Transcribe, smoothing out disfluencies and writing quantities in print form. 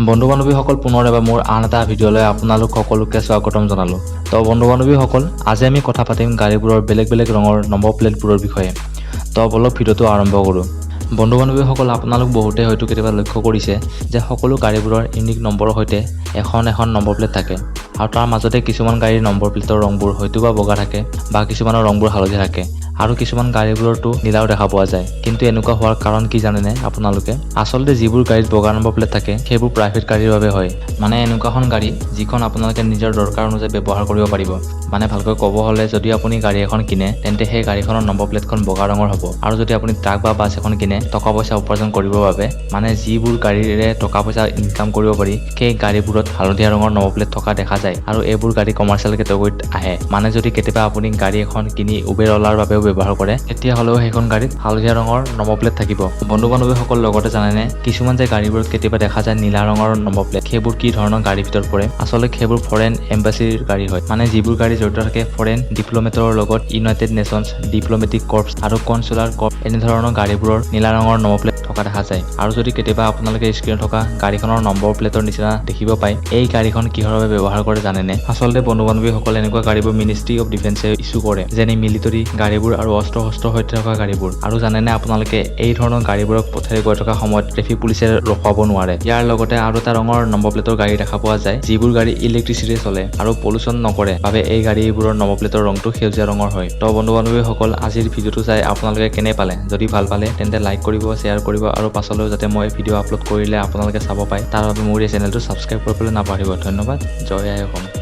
বন্ধু বান্ধৱীসকল পুনৰ এবাৰ মোৰ আন এটা ভিডিঅ'লৈ আপোনালোক সকলোকে স্বাগতম জনালোঁ। তো বন্ধু বান্ধৱীসকল আজি আমি কথা পাতিম গাড়ীবোৰৰ বেলেগ বেলেগ ৰঙৰ নম্বৰ প্লেটবোৰৰ বিষয়ে। তো বলক ভিডিঅ'টো আৰম্ভ কৰোঁ। বন্ধু বান্ধৱীসকল আপোনালোক বহুতে হয়তো কেতিয়াবা লক্ষ্য কৰিছে যে সকলো গাড়ীবোৰৰ ইউনিক নম্বৰৰ সৈতে এখন নম্বৰ প্লেট থাকে আৰু তাৰ মাজতে কিছুমান গাড়ীৰ নম্বৰ প্লেটৰ ৰংবোৰ হয়তো বা বগা থাকে বা কিছুমানৰ ৰংবোৰ হালধীয়া থাকে আৰু কিছুমান গাড়ীবোৰতো নীলাও দেখা পোৱা যায়। কিন্তু এনেকুৱা হোৱাৰ কাৰণ কি জানেনে আপোনালোকে? আচলতে যিবোৰ গাড়ীত বগা নম্বৰ প্লেট থাকে সেইবোৰ প্ৰাইভেট গাড়ীৰ বাবে হয়। মানে এনেকুৱাখন গাড়ী যিখন আপোনালোকে নিজৰ দৰকাৰ অনুযায়ী ব্যৱহাৰ কৰিব পাৰিব। মানে ভালকৈ ক'ব হ'লে যদি আপুনি গাড়ী এখন কিনে তেন্তে সেই গাড়ীখনৰ নম্বৰ প্লেটখন বগা ৰঙৰ হ'ব আৰু যদি আপুনি ট্ৰাক বা বাছ এখন কিনে টকা পইচা উপাৰ্জন কৰিবৰ বাবে মানে যিবোৰ গাড়ীৰে টকা পইচা ইনকাম কৰিব পাৰি সেই গাড়ীবোৰত হালধীয়া ৰঙৰ নম্বৰ প্লেট থকা দেখা যায় আৰু এইবোৰ গাড়ী কমাৰ্চিয়েল কেটেগৰীত আহে। মানে যদি কেতিয়াবা আপুনি গাড়ী এখন কিনি উবেৰ অলাৰ বাবেও ব্যৱহাৰ কৰে তেতিয়াহ'লেও সেইখন গাড়ীত হালধীয়া ৰঙৰ নম্বৰ প্লেট থাকিব। বন্ধু বান্ধৱীসকল লগতে জানেনে কিছুমান যে গাড়ীবোৰত কেতিয়াবা দেখা যায় নীলা ৰঙৰ নম্বৰ প্লেট, সেইবোৰ কি ধৰণৰ গাড়ীৰ ভিতৰত পৰে? আচলতে সেইবোৰ ফৰেন এম্বাচিৰ গাড়ী হয়। মানে যিবোৰ গাড়ী জড়িত থাকে ফৰেন ডিপ্ল'মেটৰ লগত, ইউনাইটেড নেশ্যনছ ডিপ্ল'মেটিক কৰ্পছ আৰু কনচুলাৰ কৰ্পছ এনেধৰণৰ গাড়ীবোৰৰ নীলা ৰঙৰ নম্বৰ প্লেট থকা দেখা যায়। আৰু যদি কেতিয়াবা আপোনালোকে স্ক্ৰীনত থকা গাড়ীখনৰ নম্বৰ প্লেটৰ নিচিনা দেখিব পায়, এই গাড়ীখন কিহৰ বাবে ব্যৱহাৰ কৰে জানেনে? আচলতে বন্ধু বান্ধৱীসকল এনেকুৱা গাড়ীবোৰ মিনিষ্ট্ৰী অফ ডিফেন্সে ইছ্যু কৰে, যেনে মিলিটাৰী গাড়ীবোৰ আৰু অস্ত্ৰ সৈতে থকা গাড়ীবোৰ। আৰু জানেনে আপোনালোকে এই ধৰণৰ গাড়ীবোৰক পথেৰে গৈ থকা সময়ত ট্ৰেফিক পুলিচে ৰখাব নোৱাৰে। ইয়াৰ লগতে আৰু এটা ৰঙৰ নম্বৰ প্লেটৰ গাড়ী দেখা পোৱা যায় যিবোৰ গাড়ী ইলেক্ট্ৰিচিটিৰে চলে আৰু পলিউশ্যন নকৰে বাবে এই গাড়ীবোৰৰ নম্বৰ প্লেটৰ ৰংটো সেউজীয়া ৰঙৰ হয়। তো বন্ধু বান্ধৱীসকল আজিৰ ভিডিঅ'টো চাই আপোনালোকে কেনে পালে? যদি ভাল পালে তেন্তে লাইক কৰিব, শ্বেয়াৰ কৰিব আৰু পাছলৈও যাতে মই ভিডিঅ' আপলোড কৰিলে আপোনালোকে চাব পায় তাৰ বাবে মোৰ এই চেনেলটো ছাবস্ক্ৰাইব কৰিবলৈ নাপাহৰিব। ধন্যবাদ। জয় আই অসম।